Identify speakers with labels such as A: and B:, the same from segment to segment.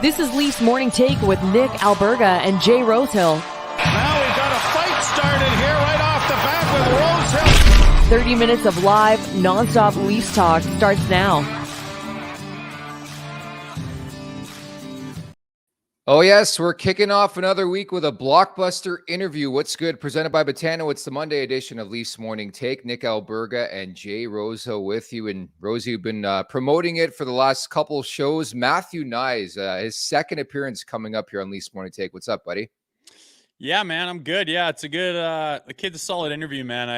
A: This is Leafs Morning Take with Nick Alberga and Jay Rosehill.
B: Now we've got a fight started here right off the bat with Rosehill.
A: 30 minutes of live, nonstop Leafs talk starts now.
C: Oh yes, we're kicking off another week with a blockbuster interview. What's good? Presented by Botano. It's the Monday edition of Leafs Morning Take. Nick Alberga and Jay Rosehill with you. And Rosie, you've been promoting it for the last couple shows. Matthew Knies, his second appearance coming up here on Leafs Morning Take. What's up, buddy?
D: Yeah, man, I'm good. Yeah, it's a good, the kid's a solid interview, man.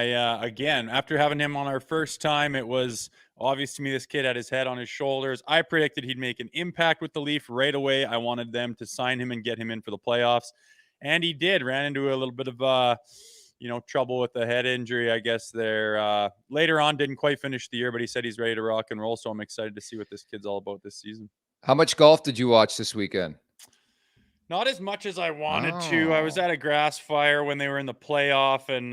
D: Again, after having him on our first time, it was obvious to me this kid had his head on his shoulders. I predicted he'd make an impact with the Leaf right away. I wanted them to sign him and get him in for the playoffs. And he did. Ran into a little bit of, trouble with the head injury, I guess, there. Later on, didn't quite finish the year, but he said he's ready to rock and roll. So I'm excited to see what this kid's all about this season.
C: How much golf did you watch this weekend?
D: Not as much as I wanted to. I was at a grass fire when they were in the playoff and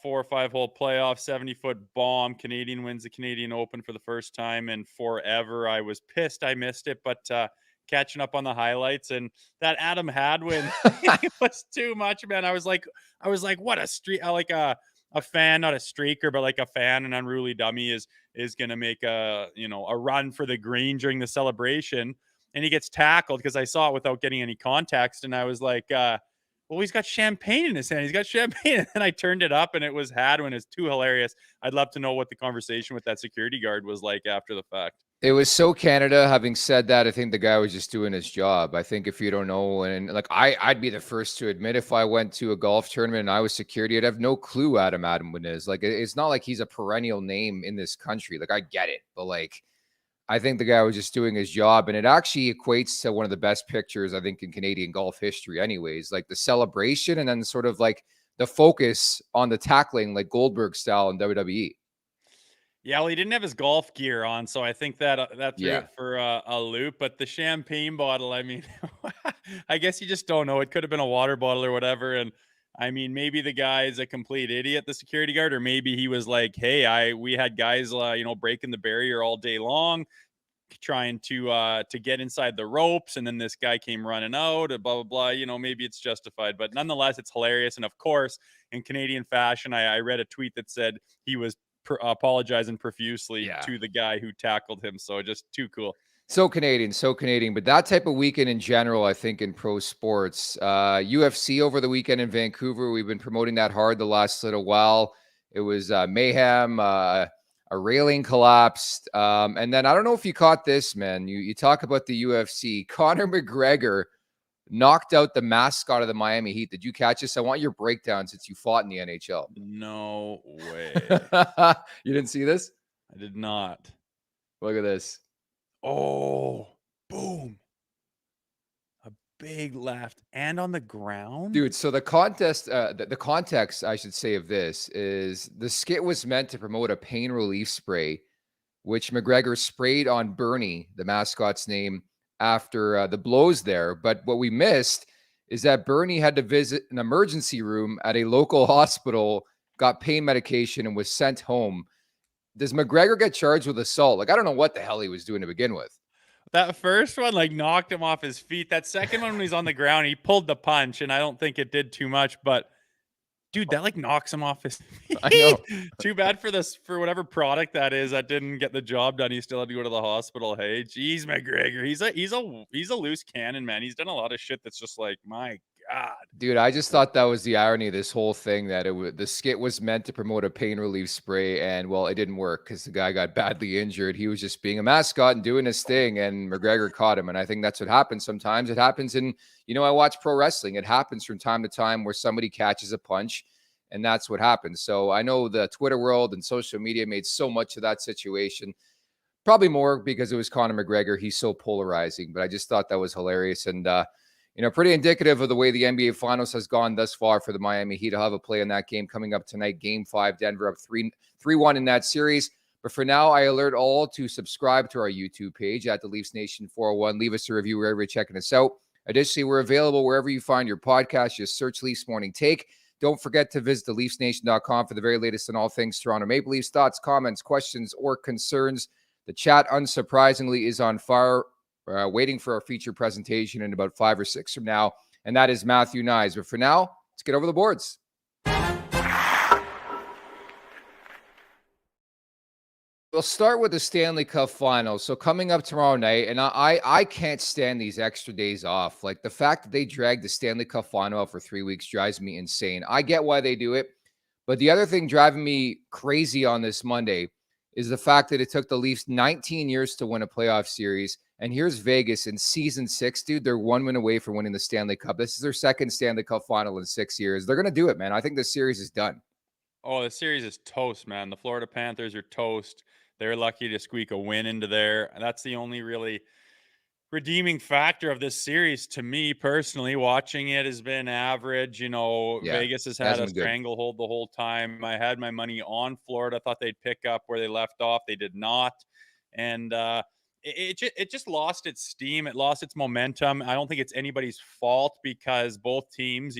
D: 4 or 5 hole playoff, 70-foot bomb. Canadian wins the Canadian Open for the first time in forever. I was pissed I missed it, but catching up on the highlights and that Adam Hadwin it was too much, man. I was like, what a streak! Like a fan, not a streaker, but like a fan, an unruly dummy is gonna make a run for the green during the celebration. And he gets tackled because I saw it without getting any context. And I was like, well, he's got champagne in his hand. He's got champagne. And I turned it up and it was Hadwin. It's too hilarious. I'd love to know what the conversation with that security guard was like after the fact.
C: It was so Canada. Having said that, I think the guy was just doing his job. I think if you don't know, and like I'd be the first to admit if I went to a golf tournament and I was security, I'd have no clue Adam Hadwin is. Like, it's not like he's a perennial name in this country. Like, I get it. But like, I think the guy was just doing his job, and it actually equates to one of the best pictures, I think, in Canadian golf history anyways, like the celebration and then sort of like the focus on the tackling, like Goldberg style in WWE.
D: Yeah, well, he didn't have his golf gear on, so I think that threw it for a loop. But the champagne bottle, I mean, I guess you just don't know. It could have been a water bottle or whatever, and I mean, maybe the guy is a complete idiot, the security guard, or maybe he was like, hey, we had guys, breaking the barrier all day long, trying to get inside the ropes. And then this guy came running out, blah, blah, blah. Maybe it's justified, but nonetheless, it's hilarious. And of course, in Canadian fashion, I read a tweet that said he was apologizing profusely to the guy who tackled him. So just too cool.
C: So Canadian. But that type of weekend in general, I think in pro sports, UFC over the weekend in Vancouver, we've been promoting that hard the last little while. It was mayhem, a railing collapsed. And then I don't know if you caught this, man. You talk about the UFC. Conor McGregor knocked out the mascot of the Miami Heat. Did you catch this? I want your breakdown since you fought in the NHL.
D: No way.
C: You didn't see this?
D: I did not.
C: Look at this.
D: Oh, boom. A big left and on the ground.
C: Dude, so the context, I should say, of this is the skit was meant to promote a pain relief spray, which McGregor sprayed on Bernie, the mascot's name, after the blows there. But what we missed is that Bernie had to visit an emergency room at a local hospital, got pain medication, and was sent home. Does McGregor get charged with assault? Like, I don't know what the hell he was doing to begin with.
D: That first one, like, knocked him off his feet. That second one, when he's on the ground, he pulled the punch, and I don't think it did too much. But, dude, that, like, knocks him off his feet.
C: I know.
D: Too bad for whatever product that is that didn't get the job done. He still had to go to the hospital. Hey, geez, McGregor. He's a loose cannon, man. He's done a lot of shit that's just like, my God.
C: Dude, I just thought that was the irony of this whole thing, that the skit was meant to promote a pain relief spray, and well, it didn't work because the guy got badly injured. He was just being a mascot and doing his thing, and McGregor caught him. And I think that's what happens sometimes. It happens in, I watch pro wrestling. It happens from time to time where somebody catches a punch, and that's what happens. So I know the Twitter world and social media made so much of that situation. Probably more because it was Conor McGregor. He's so polarizing, but I just thought that was hilarious. And, pretty indicative of the way the NBA Finals has gone thus far for the Miami Heat. I'll have a play in that game coming up tonight. Game 5, Denver up 3-1 in that series. But for now, I alert all to subscribe to our YouTube page at the Leafs Nation 401. Leave us a review wherever you're checking us out. Additionally, we're available wherever you find your podcast. Just search Leafs Morning Take. Don't forget to visit theleafsnation.com for the very latest on all things Toronto Maple Leafs. Thoughts, comments, questions, or concerns. The chat, unsurprisingly, is on fire waiting for our feature presentation in about 5 or 6 from now, and that is Matthew Knies. But for now, let's get over the boards. We'll start with the Stanley Cup Final. So coming up tomorrow night, and I can't stand these extra days off. Like the fact that they dragged the Stanley Cup Final out for 3 weeks drives me insane. I get why they do it, but the other thing driving me crazy on this Monday is the fact that it took the Leafs 19 years to win a playoff series. And here's Vegas in season 6, dude. They're 1 win away from winning the Stanley Cup. This is their second Stanley Cup Final in 6 years. They're going to do it, man. I think this series is done.
D: Oh, the series is toast, man. The Florida Panthers are toast. They're lucky to squeak a win into there. That's the only really redeeming factor of this series to me personally. Watching it has been average. Vegas has had a stranglehold the whole time. I had my money on Florida. Thought they'd pick up where they left off. They did not. And it just lost its steam. It lost its momentum. I don't think it's anybody's fault because both teams,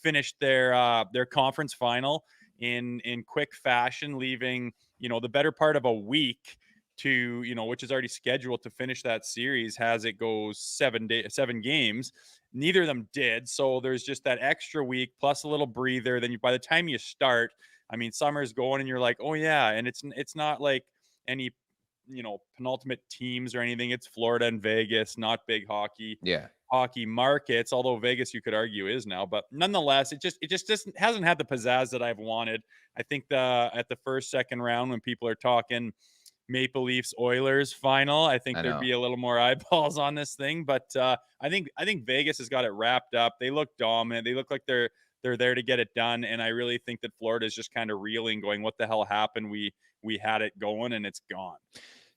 D: finished their conference final in quick fashion, leaving the better part of a week to which is already scheduled to finish that series as it goes 7 games. Neither of them did, so there's just that extra week plus a little breather. Then by the time you start, summer's going and you're like, oh yeah, and it's not like any penultimate teams or anything. It's Florida and Vegas, not big hockey markets, although Vegas you could argue is now, but nonetheless it just hasn't had the pizzazz that I've wanted. I think at the first second round when people are talking Maple Leafs Oilers final, I think there'd be a little more eyeballs on this thing, but I think Vegas has got it wrapped up. They look dominant. They look like they're there to get it done, and I really think that Florida is just kind of reeling, going, what the hell happened? We had it going and it's gone.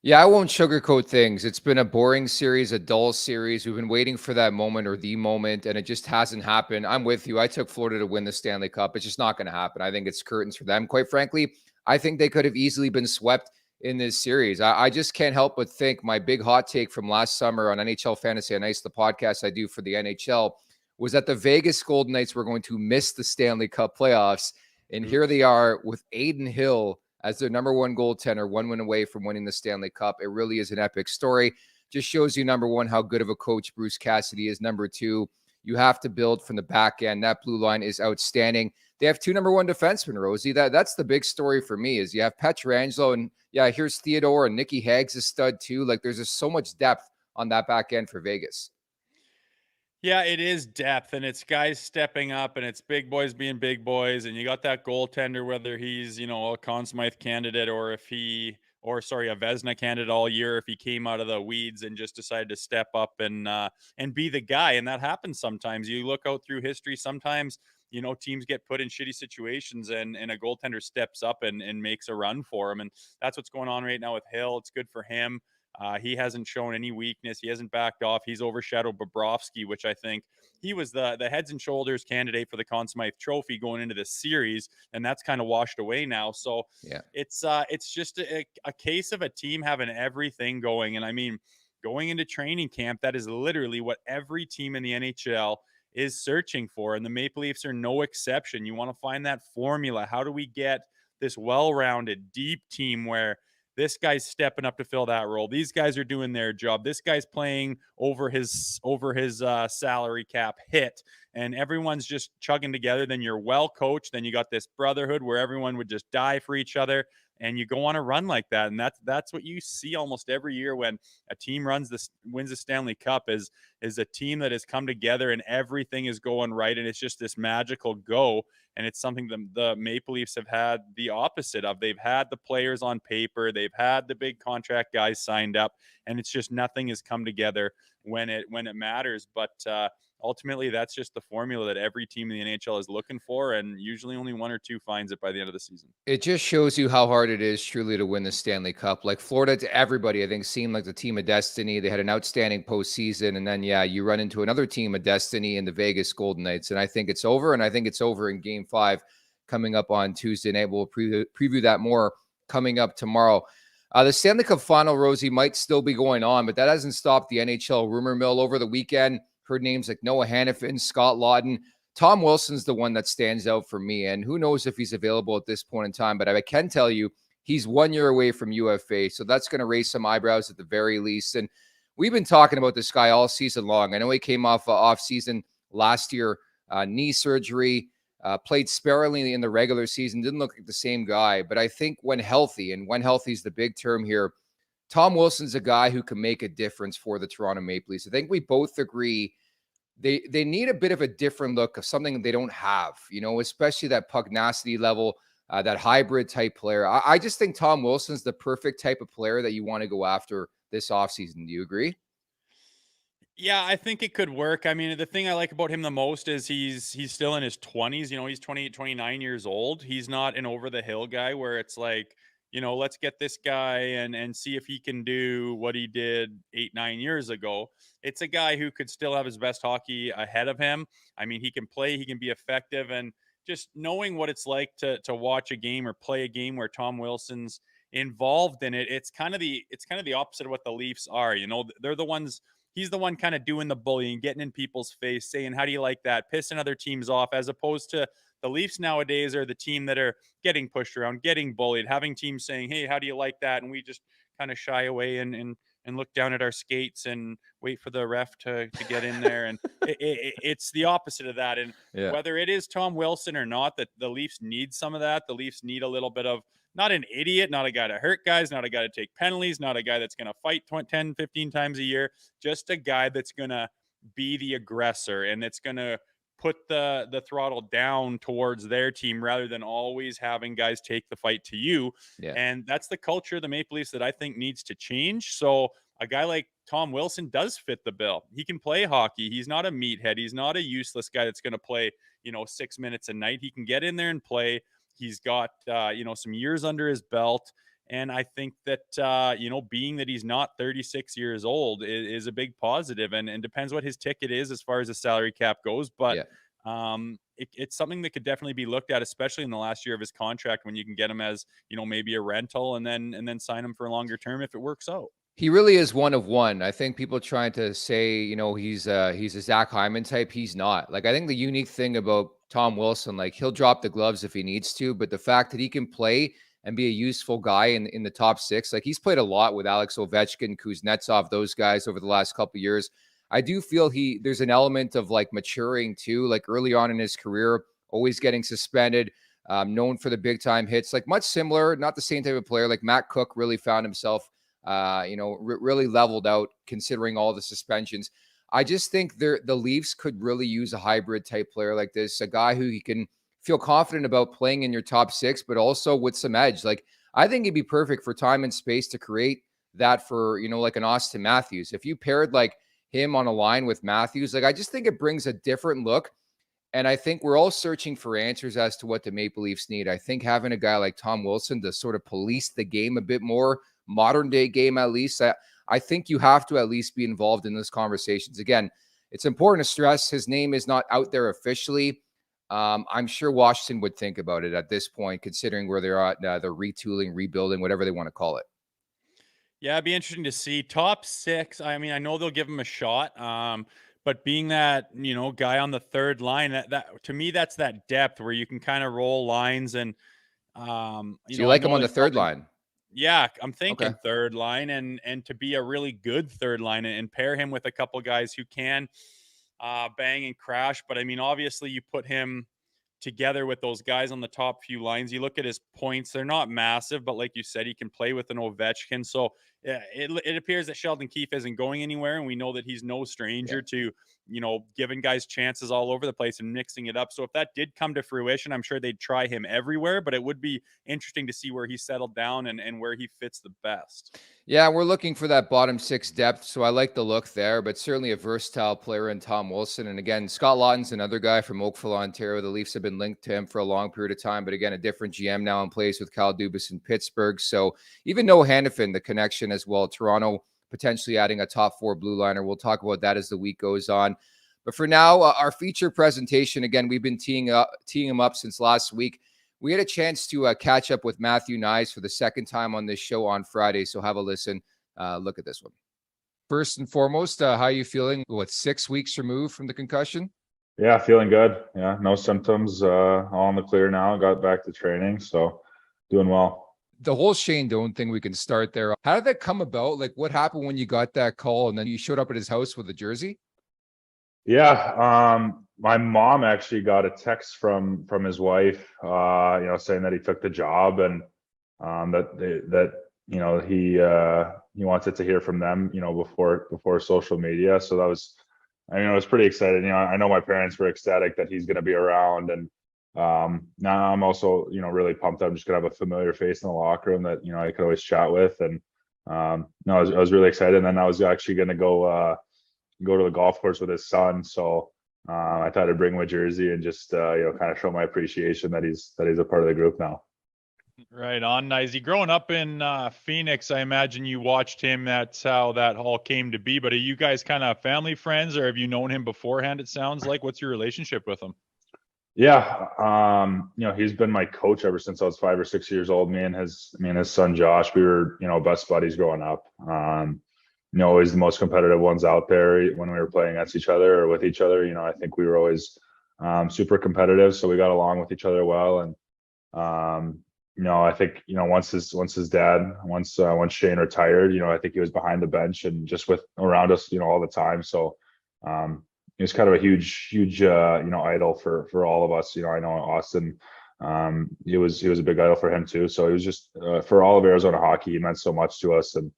C: Yeah, I won't sugarcoat things. It's been a boring series, a dull series. We've been waiting for that moment or the moment, and it just hasn't happened. I'm with you. I took Florida to win the Stanley Cup. It's just not going to happen. I think it's curtains for them. Quite frankly, I think they could have easily been swept in this series. I just can't help but think my big hot take from last summer on NHL Fantasy on Ice, the podcast I do for the NHL, was that the Vegas Golden Knights were going to miss the Stanley Cup playoffs. And here they are with Adin Hill as their number 1 goaltender, 1 win away from winning the Stanley Cup. It really is an epic story. Just shows you, number 1, how good of a coach Bruce Cassidy is. Number 2, you have to build from the back end. That blue line is outstanding. They have 2 number 1 defensemen, Rosie. That's the big story for me is you have Pietrangelo, and yeah, here's Theodore, and Nicky Hague's a stud too. Like there's just so much depth on that back end for Vegas.
D: Yeah, it is depth, and it's guys stepping up, and it's big boys being big boys, and you got that goaltender, whether he's, a Conn Smythe candidate or a Vezina candidate all year, if he came out of the weeds and just decided to step up and be the guy. And that happens sometimes. You look out through history, sometimes, teams get put in shitty situations and a goaltender steps up and makes a run for him. And that's what's going on right now with Hill. It's good for him. He hasn't shown any weakness. He hasn't backed off. He's overshadowed Bobrovsky, which I think he was the heads and shoulders candidate for the Conn Smythe Trophy going into this series, and that's kind of washed away now. So yeah, it's just a case of a team having everything going. And going into training camp, that is literally what every team in the NHL is searching for, and the Maple Leafs are no exception. You want to find that formula. How do we get this well-rounded, deep team where this guy's stepping up to fill that role? These guys are doing their job. This guy's playing over his salary cap hit, and everyone's just chugging together. Then you're well coached. Then you got this brotherhood where everyone would just die for each other, and you go on a run like that. And that's what you see almost every year when a team wins the Stanley Cup is a team that has come together and everything is going right, and it's just this magical go. And it's something the Maple Leafs have had the opposite of. They've had the players on paper. They've had the big contract guys signed up. And it's just nothing has come together when it matters. But ultimately, that's just the formula that every team in the NHL is looking for. And usually only 1 or 2 finds it by the end of the season.
C: It just shows you how hard it is truly to win the Stanley Cup. Like Florida, to everybody, I think, seemed like the team of destiny. They had an outstanding postseason. And then, yeah, you run into another team of destiny in the Vegas Golden Knights. And I think it's over. And I think it's over in Game 5 coming up on Tuesday night. We'll preview that more coming up tomorrow. The Stanley Cup Final, Rosie, might still be going on, but that hasn't stopped the NHL rumor mill over the weekend. Heard names like Noah Hannafin, Scott Lawton. Tom Wilson's the one that stands out for me, and who knows if he's available at this point in time, but I can tell you he's 1 year away from UFA, so that's going to raise some eyebrows at the very least. And we've been talking about this guy all season long. I know he came off season last year, knee surgery, played sparingly in the regular season, didn't look like the same guy. But I think when healthy, and when healthy is the big term here, Tom Wilson's a guy who can make a difference for the Toronto Maple Leafs. I think we both agree they need a bit of a different look of something they don't have, especially that pugnacity level, that hybrid type player. I just think Tom Wilson's the perfect type of player that you want to go after this offseason. Do you agree?
D: Yeah, I think it could work. I mean, the thing I like about him the most is he's still in his 20s. He's 28, 29 years old. He's not an over the hill guy where it's like, let's get this guy and see if he can do what he did 8-9 years ago. It's a guy who could still have his best hockey ahead of him. I mean, he can play, he can be effective, and just knowing what it's like to watch a game or play a game where Tom Wilson's involved in it, it's kind of the opposite of what the Leafs are. They're the ones. He's the one kind of doing the bullying, getting in people's face, saying, how do you like that? Pissing other teams off, as opposed to the Leafs nowadays are the team that are getting pushed around, getting bullied, having teams saying, hey, how do you like that? And we just kind of shy away and look down at our skates and wait for the ref to get in there. And it's the opposite of that. And whether it is Tom Wilson or not, that the Leafs need some of that. The Leafs need a little bit of, not an idiot, not a guy to hurt guys, not a guy to take penalties, not a guy that's going to fight 10, 15 times a year, just a guy that's going to be the aggressor and it's going to put the throttle down towards their team rather than always having guys take the fight to you. Yeah. And that's the culture of the Maple Leafs that I think needs to change. So a guy like Tom Wilson does fit the bill. He can play hockey. He's not a meathead. He's not a useless guy that's going to play, 6 minutes a night. He can get in there and play. He's got, some years under his belt. And I think that, being that he's not 36 years old is a big positive, and depends what his ticket is as far as the salary cap goes. But it's something that could definitely be looked at, especially in the last year of his contract, when you can get him as, maybe a rental and then sign him for a longer term if it works out.
C: He really is one of one. I think people trying to say, he's a Zach Hyman type. He's not. Like, I think the unique thing about Tom Wilson, like, he'll drop the gloves if he needs to, but the fact that he can play and be a useful guy in the top six, like, he's played a lot with Alex Ovechkin, Kuznetsov, those guys over the last couple of years. I do feel there's an element of like maturing too, like early on in his career, always getting suspended, known for the big time hits, like much similar, not the same type of player. Like Matt Cook really found himself, really leveled out considering all the suspensions. I just think the Leafs could really use a hybrid type player like this, a guy who you can feel confident about playing in your top six, but also with some edge. Like, I think he'd be perfect for time and space to create that for, like an Austin Matthews. If you paired like him on a line with Matthews, like, I just think it brings a different look. And I think we're all searching for answers as to what the Maple Leafs need. I think having a guy like Tom Wilson to sort of police the game a bit more, modern day game at least, I think you have to at least be involved in those conversations. Again, it's important to stress his name is not out there officially. I'm sure Washington would think about it at this point, considering where they're at, they're retooling, rebuilding, whatever they want to call it.
D: Yeah, it'd be interesting to see top six. I mean, I know they'll give him a shot. But being that, guy on the third line, that to me, that's that depth where you can kind of roll lines and,
C: so you like him on the third line?
D: Yeah, I'm thinking third line and to be a really good third line and pair him with a couple guys who can bang and crash. But I mean, obviously you put him together with those guys on the top few lines. You look at his points, they're not massive, but like you said, he can play with an Ovechkin. So yeah, it appears that Sheldon Keefe isn't going anywhere. And we know that he's no stranger to, giving guys chances all over the place and mixing it up. So if that did come to fruition, I'm sure they'd try him everywhere, but it would be interesting to see where he settled down and where he fits the best.
C: Yeah, we're looking for that bottom six depth. So I like the look there, but certainly a versatile player in Tom Wilson. And again, Scott Lawton's another guy from Oakville, Ontario. The Leafs have been linked to him for a long period of time, but again, a different GM now in place with Kyle Dubas in Pittsburgh. So even Noah Hannafin, the connection as well. Toronto potentially adding a top four blue liner. We'll talk about that as the week goes on. But for now, our feature presentation, again, we've been teeing him up since last week. We had a chance to catch up with Matthew Knies for the second time on this show on Friday. So have a listen. Look at this one. First and foremost, how are you feeling? 6 weeks removed from the concussion?
E: Yeah, feeling good. Yeah, no symptoms. All in the clear now. Got back to training, so doing well.
C: The whole Shane Doan thing, we can start there. How did that come about? Like, what happened when you got that call and then you showed up at his house with a jersey?
E: Yeah, my mom actually got a text from his wife, saying that he took the job and that he wanted to hear from them, before social media. So that was, I was pretty excited. I know my parents were ecstatic that he's going to be around, and now I'm also, really pumped. I'm just gonna have a familiar face in the locker room that I could always chat with, and no, I was really excited. And then I was actually going to go to the golf course with his son. So I thought I'd bring him a jersey and just kind of show my appreciation that he's a part of the group now.
F: Right on, Knies. Growing up in Phoenix, I imagine you watched him. That's how that all came to be. But are you guys kind of family friends, or have you known him beforehand? It sounds like. What's your relationship with him?
E: Yeah, he's been my coach ever since I was 5 or 6 years old. Me and his son Josh, we were best buddies growing up. Always the most competitive ones out there when we were playing against each other or with each other. I think we were always super competitive, so we got along with each other well. And I think once Shane retired, I think he was behind the bench and just around us, all the time. So he was kind of a huge idol for all of us. I know Austin, he was a big idol for him too. So he was just for all of Arizona hockey, he meant so much to us. And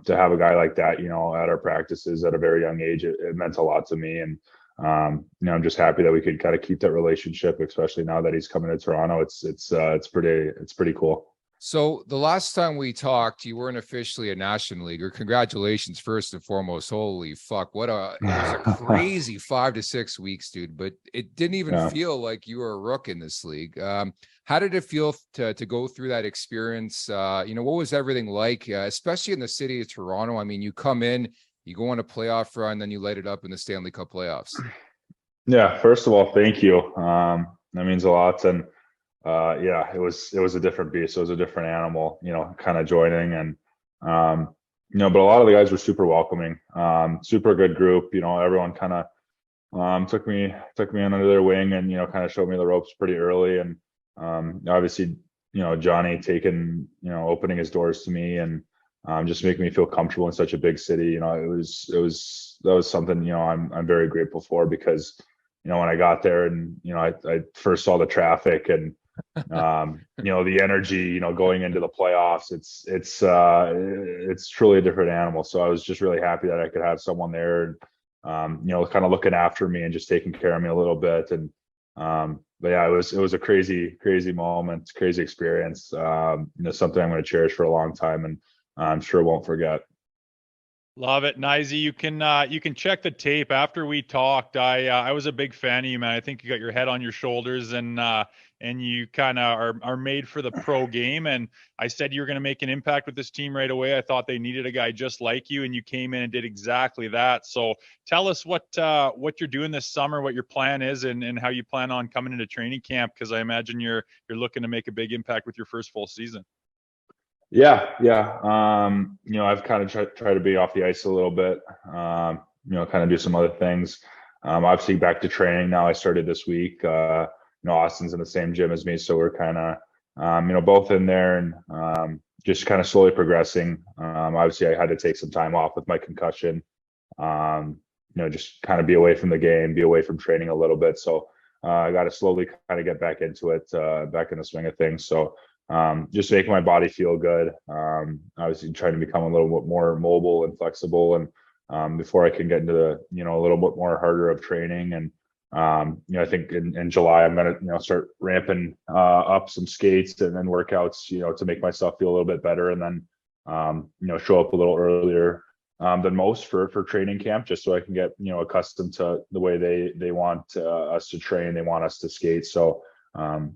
E: to have a guy like that, at our practices at a very young age, it meant a lot to me. And I'm just happy that we could kind of keep that relationship, especially now that he's coming to Toronto. It's pretty cool.
C: So the last time we talked, you weren't officially a National Leaguer. Congratulations, first and foremost. Holy fuck. It was a crazy 5 to 6 weeks, dude, but it didn't even feel like you were a rook in this league. How did it feel to go through that experience? What was everything like, especially in the city of Toronto? I mean, you come in, you go on a playoff run, then you light it up in the Stanley Cup playoffs.
E: Yeah, first of all, thank you. That means a lot. And it was a different beast. It was a different animal, kind of joining. And but a lot of the guys were super welcoming, super good group. Everyone kind of took me under their wing and kind of showed me the ropes pretty early. And obviously, Johnny opening his doors to me and just making me feel comfortable in such a big city. That was something I'm very grateful for, because when I got there and I first saw the traffic and the energy going into the playoffs, it's truly a different animal. So I was just really happy that I could have someone there and kind of looking after me and just taking care of me a little bit. And but yeah, it was a crazy moment, crazy experience. Something I'm going to cherish for a long time, and I'm sure won't forget.
F: Love it, Kniesy. You can check the tape after we talked. I was a big fan of you, man. I think you got your head on your shoulders, and you kind of are made for the pro game. And I said you were going to make an impact with this team right away. I thought they needed a guy just like you, and you came in and did exactly that. So tell us what you're doing this summer, what your plan is, and how you plan on coming into training camp, because I imagine you're looking to make a big impact with your first full season.
E: Yeah. I've kind of tried to be off the ice a little bit, kind of do some other things. Obviously back to training now. I started this week. Austin's in the same gym as me, so we're kind of, both in there and just kind of slowly progressing. Obviously I had to take some time off with my concussion, just kind of be away from the game, be away from training a little bit. So I got to slowly kind of get back into it, back in the swing of things. So just making my body feel good. Obviously trying to become a little bit more mobile and flexible, and before I can get into the a little bit more harder of training. And I think in July I'm gonna start ramping up some skates and then workouts to make myself feel a little bit better, and then show up a little earlier than most for training camp, just so I can get accustomed to the way they want us to train. They want us to skate. So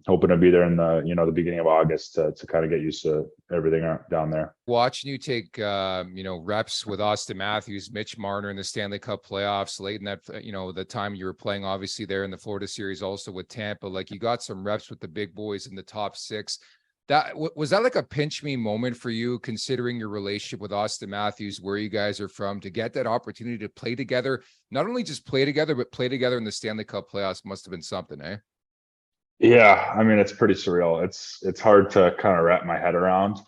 E: hoping to be there in the the beginning of August to kind of get used to everything down there.
C: Watching you take reps with Austin Matthews, Mitch Marner in the Stanley Cup playoffs late in that the time you were playing, obviously there in the Florida series, also with Tampa, like you got some reps with the big boys in the top six. That was that like a pinch me moment for you, considering your relationship with Austin Matthews, where you guys are from, to get that opportunity to play together, not only just play together, but play together in the Stanley Cup playoffs? Must have been something, eh?
E: Yeah, I mean, it's pretty surreal. It's hard to kind of wrap my head around.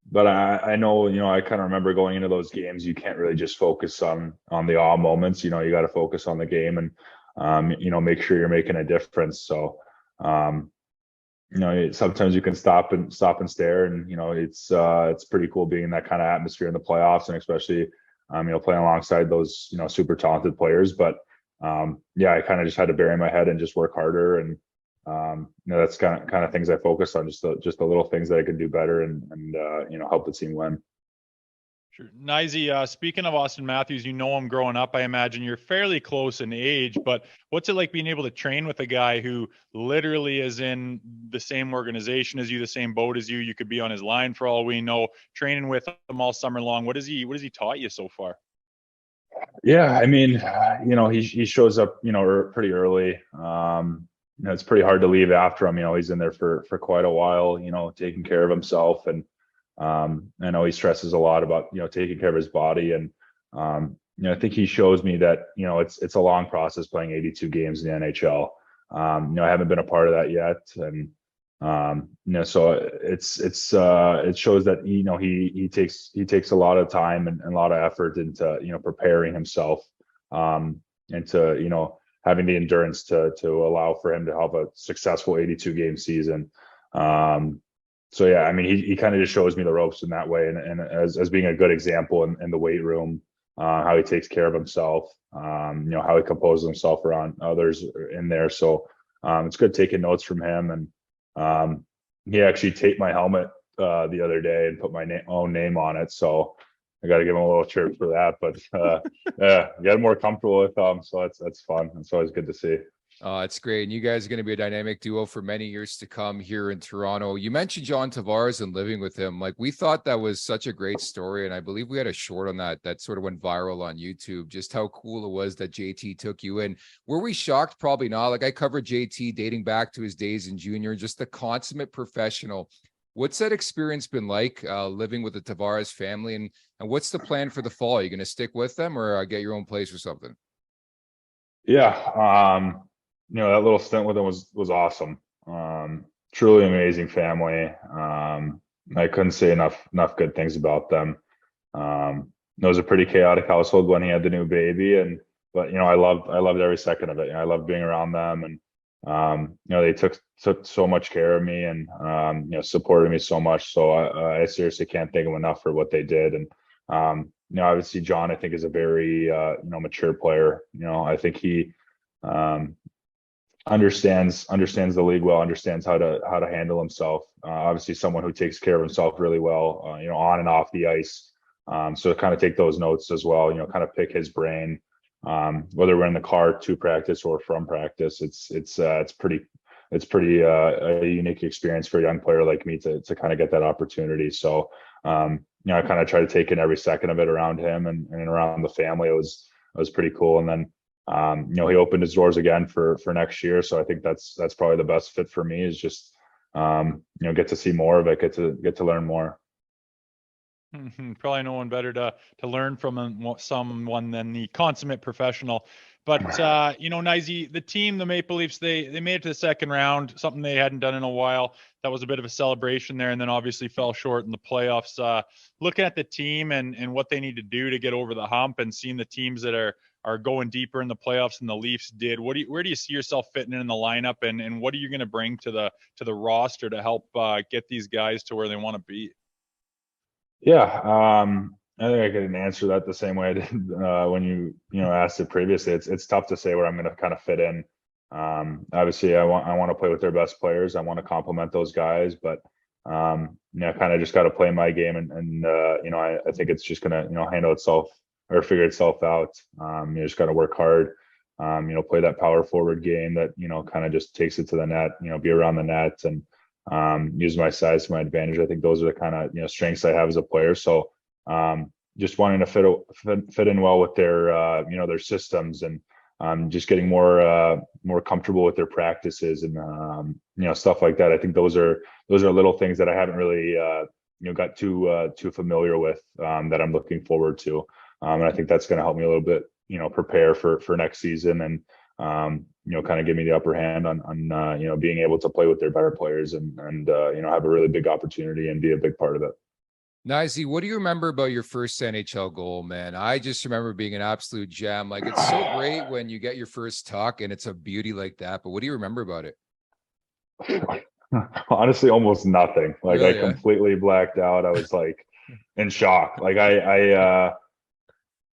E: But I know, I kind of remember going into those games, you can't really just focus on the awe moments. You got to focus on the game and make sure you're making a difference. So um, sometimes you can stop and stare, and it's pretty cool being in that kind of atmosphere in the playoffs, and especially playing alongside those super talented players. But yeah, I kind of just had to bury my head and just work harder, and that's kind of things I focus on, just the little things that I can do better, and help the team win.
F: Sure. Kniesy, speaking of Austin Matthews, you know him growing up. I imagine you're fairly close in age, but what's it like being able to train with a guy who literally is in the same organization as you, the same boat as you? You could be on his line for all we know, training with him all summer long. What has he taught you so far?
E: Yeah, I mean, he shows up, pretty early. It's pretty hard to leave after him. He's in there for quite a while, taking care of himself, and I know he stresses a lot about taking care of his body, and I think he shows me that it's a long process playing 82 games in the NHL. I haven't been a part of that yet, and so it shows that he takes a lot of time and a lot of effort into preparing himself, and to having the endurance to allow for him to have a successful 82 game season. So yeah, I mean, he kind of just shows me the ropes in that way, and as being a good example in the weight room, how he takes care of himself, how he composes himself around others in there. So it's good taking notes from him, and he actually taped my helmet the other day and put my own name on it. So I got to give him a little chirp for that. But yeah, getting more comfortable with him, so that's fun. It's always good to see.
C: It's great. And you guys are going to be a dynamic duo for many years to come here in Toronto. You mentioned John Tavares and living with him. Like, we thought that was such a great story. And I believe we had a short on that sort of went viral on YouTube, just how cool it was that JT took you in. Were we shocked? Probably not. Like, I covered JT dating back to his days in junior, just the consummate professional. What's that experience been like, living with the Tavares family? And what's the plan for the fall? Are you going to stick with them, or get your own place or something?
E: Yeah. That little stint with him was awesome. Truly amazing family. I couldn't say enough good things about them. It was a pretty chaotic household when he had the new baby, but I loved every second of it. I loved being around them, and they took so much care of me, and supported me so much. So I seriously can't thank them enough for what they did. And obviously John, I think, is a very mature player. I think he understands the league well, understands how to handle himself. Obviously someone who takes care of himself really well, on and off the ice. So kind of take those notes as well, kind of pick his brain, whether we're in the car to practice or from practice. It's pretty a unique experience for a young player like me to kind of get that opportunity. So I kind of try to take in every second of it around him and around the family. It was pretty cool. And then he opened his doors again for next year. So I think that's probably the best fit for me, is just get to see more of it, get to learn more.
F: Probably no one better to learn from someone than the consummate professional. But Kniesy, the team, the Maple Leafs, they made it to the second round, something they hadn't done in a while. That was a bit of a celebration there, and then obviously fell short in the playoffs. Looking at the team and what they need to do to get over the hump, and seeing the teams that are going deeper in the playoffs than the Leafs did, where do you see yourself fitting in the lineup, and what are you going to bring to the roster to help get these guys to where they want to be?
E: Yeah, I think I can answer that the same way I did when you asked it previously. It's tough to say where I'm going to kind of fit in. Obviously, I want to play with their best players. I want to complement those guys, but kind of just got to play my game, and I think it's just going to handle itself or figure itself out. You just got to work hard. Play that power forward game that kind of just takes it to the net. Be around the net, and use my size to my advantage. I think those are the kind of strengths I have as a player. So just wanting to fit in well with their their systems, and just getting more comfortable with their practices, and stuff like that. I think those are little things that I haven't really got too familiar with, that I'm looking forward to. And I think that's going to help me a little bit prepare for next season, and kind of give me the upper hand on being able to play with their better players and have a really big opportunity and be a big part of it.
C: Nicey, what do you remember about your first NHL goal, man? I just remember being an absolute gem. Like, it's so great when you get your first tuck and it's a beauty like that. But what do you remember about it?
E: Honestly, almost nothing. Like,
C: Really,
E: I completely blacked out. I was like in shock. Like I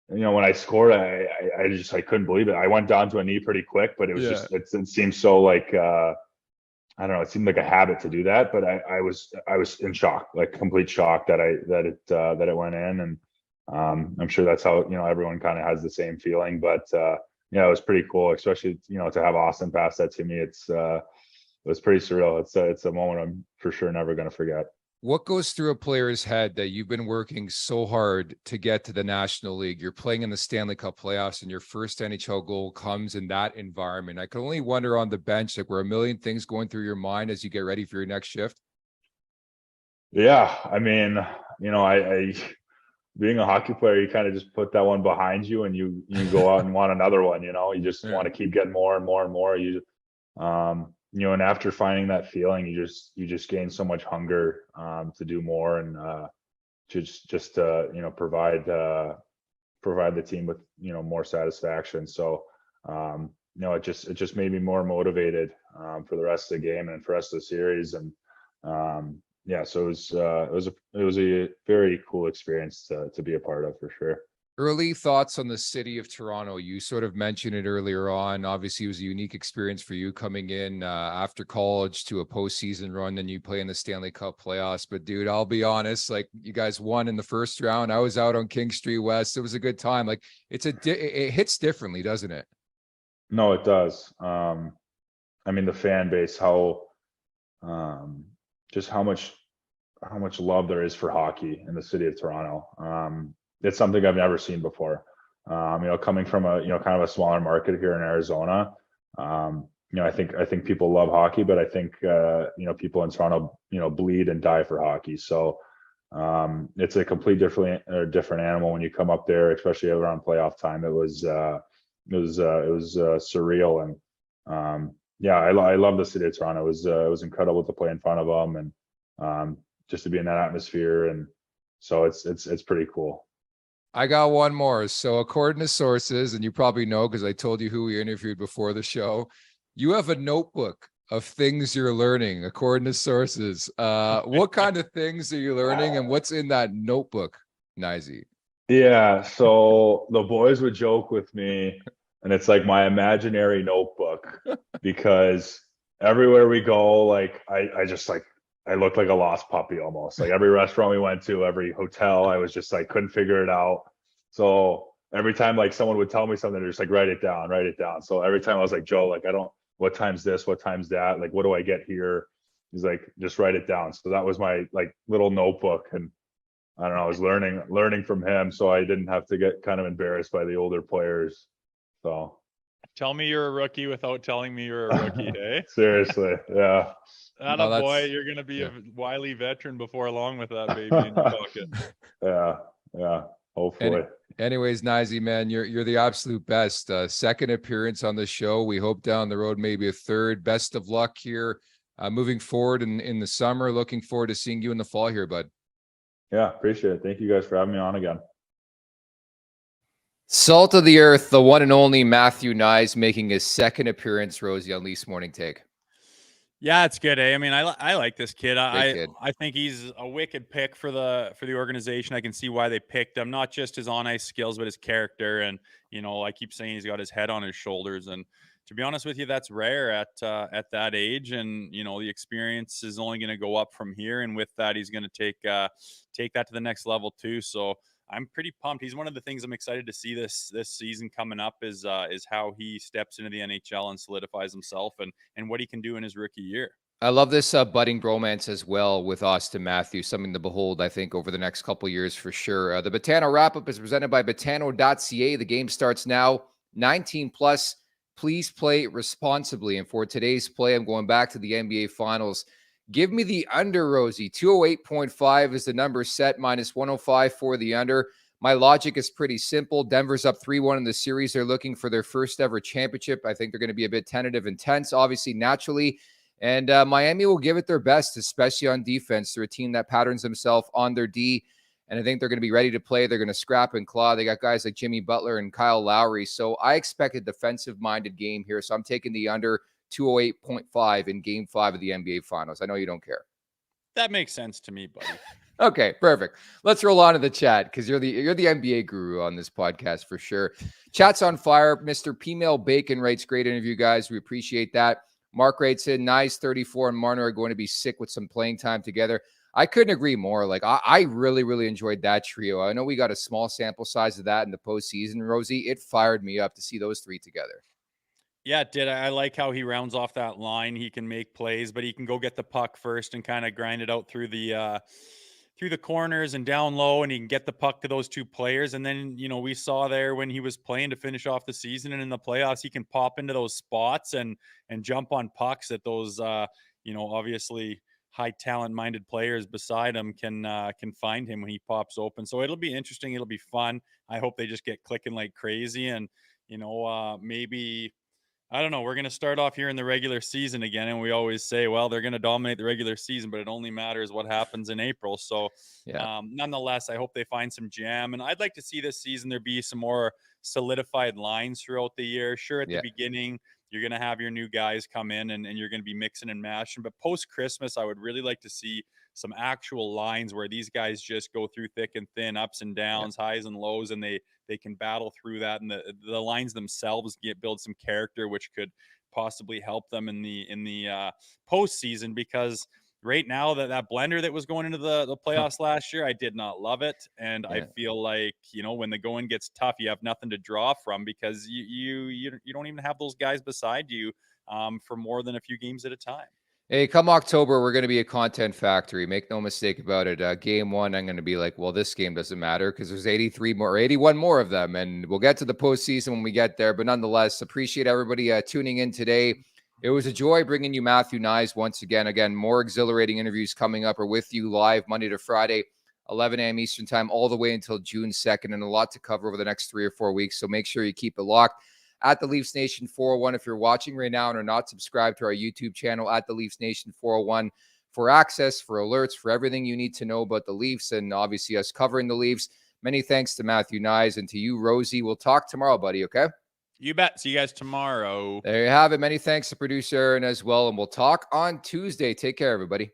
E: when I scored, I couldn't believe it. I went down to a knee pretty quick, but it was it seemed so like I don't know. It seemed like a habit to do that, but I was in shock, like complete shock that it went in, and I'm sure that's how everyone kind of has the same feeling. But it was pretty cool, especially to have Austin pass that to me. It was pretty surreal. It's a moment I'm for sure never going to forget.
C: What goes through a player's head that you've been working so hard to get to the National League? You're playing in the Stanley Cup playoffs and your first NHL goal comes in that environment. I can only wonder on the bench, like, were a million things going through your mind as you get ready for your next shift?
E: Yeah. I mean, I being a hockey player, you kind of just put that one behind you and you go out and want another one, you just want to keep getting more and more and more. And after finding that feeling, you just gain so much hunger to do more and just provide the team with more satisfaction. So it just made me more motivated for the rest of the game and for the rest of the series. And so it was a very cool experience to be a part of, for sure.
C: Early thoughts on the city of Toronto. You sort of mentioned it earlier on. Obviously, it was a unique experience for you coming in after college to a postseason run, then you play in the Stanley Cup playoffs. But dude, I'll be honest, like, you guys won in the first round. I was out on King Street West. It was a good time. Like, it hits differently, doesn't it?
E: No, it does. I mean, the fan base, how much love there is for hockey in the city of Toronto. It's something I've never seen before. Coming from a kind of a smaller market here in Arizona, I think people love hockey, but I think people in Toronto bleed and die for hockey. So it's a complete different animal when you come up there, especially around playoff time. It was surreal, and I love the city of Toronto. It was incredible to play in front of them and just to be in that atmosphere, and so it's pretty cool.
C: I got one more. So according to sources, and you probably know because I told you who we interviewed before the show, you have a notebook of things you're learning, according to sources. What kind of things are you learning, and what's in that notebook, Kniesy?
E: Yeah, so the boys would joke with me, and it's like my imaginary notebook, because everywhere we go, like I looked like a lost puppy almost. Like every restaurant we went to, every hotel, I was just like, couldn't figure it out. So every time like someone would tell me something, they're just like, write it down. So every time I was like, Joe, like, what time's this? What time's that? Like, what do I get here? He's like, just write it down. So that was my like little notebook. And I don't know, I was learning from him, so I didn't have to get kind of embarrassed by the older players. So
F: tell me you're a rookie without telling me you're a rookie, eh?
E: Seriously, yeah.
F: Boy, you're gonna be a wily veteran before long with that baby in your pocket.
E: Yeah. Hopefully.
C: Anyways, Kniesy, man, you're the absolute best. Second appearance on the show. We hope down the road maybe a third. Best of luck here moving forward in the summer. Looking forward to seeing you in the fall here, bud.
E: Yeah, appreciate it. Thank you guys for having me on again.
C: Salt of the earth, the one and only Matthew Knies making his second appearance, Rosie, on Leafs Morning Take.
D: Yeah, it's good, eh? I mean, I like this kid. I think he's a wicked pick for the organization. I can see why they picked him, not just his on-ice skills, but his character. And, I keep saying he's got his head on his shoulders. And to be honest with you, that's rare at that age. And, the experience is only going to go up from here. And with that, he's going to take that to the next level too. So I'm pretty pumped. He's one of the things I'm excited to see this season coming up is how he steps into the NHL and solidifies himself and what he can do in his rookie year.
C: I love this budding bromance as well with Austin Matthews, something to behold, I think, over the next couple of years for sure. The Betano wrap-up is presented by Betano.ca. The game starts now, 19 plus. Please play responsibly. And for today's play, I'm going back to the NBA Finals. Give me the under, Rosie. 208.5 is the number set, minus 105 for the under. My logic is pretty simple. Denver's up 3-1 in the series. They're looking for their first ever championship. I think they're going to be a bit tentative and tense, obviously, naturally. And Miami will give it their best, especially on defense. They're a team that patterns themselves on their D. And I think they're going to be ready to play. They're going to scrap and claw. They got guys like Jimmy Butler and Kyle Lowry. So I expect a defensive-minded game here. So I'm taking the under 208.5 in Game 5 of the NBA Finals. I know you don't care.
D: That makes sense to me, buddy.
C: Okay, perfect. Let's roll on to the chat because you're the NBA guru on this podcast for sure. Chat's on fire. Mr. P-Mail Bacon writes, great interview, guys. We appreciate that. Mark writes in, Knies 34 and Marner are going to be sick with some playing time together. I couldn't agree more. Like, I really, really enjoyed that trio. I know we got a small sample size of that in the postseason, Rosie. It fired me up to see those three together.
D: Yeah, it did. I like how he rounds off that line. He can make plays, but he can go get the puck first and kind of grind it out through the corners and down low, and he can get the puck to those two players. And then, we saw there when he was playing to finish off the season and in the playoffs, he can pop into those spots and jump on pucks that those, obviously high talent minded players beside him can find him when he pops open. So it'll be interesting. It'll be fun. I hope they just get clicking like crazy. And, maybe, I don't know. We're going to start off here in the regular season again. And we always say, well, they're going to dominate the regular season, but it only matters what happens in April. So nonetheless, I hope they find some jam. And I'd like to see this season there be some more solidified lines throughout the year. Sure, at the beginning, you're going to have your new guys come in and you're going to be mixing and mashing. But post-Christmas, I would really like to see some actual lines where these guys just go through thick and thin, ups and downs, highs and lows, and they can battle through that. And the lines themselves build some character, which could possibly help them in the postseason. Because right now that blender that was going into the playoffs last year, I did not love it. And I feel like, when the going gets tough, you have nothing to draw from because you don't even have those guys beside you for more than a few games at a time.
C: Hey, come October, we're going to be a content factory. Make no mistake about it. Game 1, I'm going to be like, well, this game doesn't matter because there's 81 more of them. And we'll get to the postseason when we get there. But nonetheless, appreciate everybody tuning in today. It was a joy bringing you Matthew Knies once again. Again, more exhilarating interviews coming up or with you live Monday to Friday, 11 a.m. Eastern time, all the way until June 2nd. And a lot to cover over the next 3 or 4 weeks. So make sure you keep it locked. At the Leafs Nation 401, if you're watching right now and are not subscribed to our YouTube channel at the Leafs Nation 401 for access, for alerts, for everything you need to know about the Leafs and obviously us covering the Leafs. Many thanks to Matthew Knies and to you, Rosie. We'll talk tomorrow, buddy, okay?
D: You bet. See you guys tomorrow.
C: There you have it. Many thanks to producer Aaron as well, and we'll talk on Tuesday. Take care, everybody.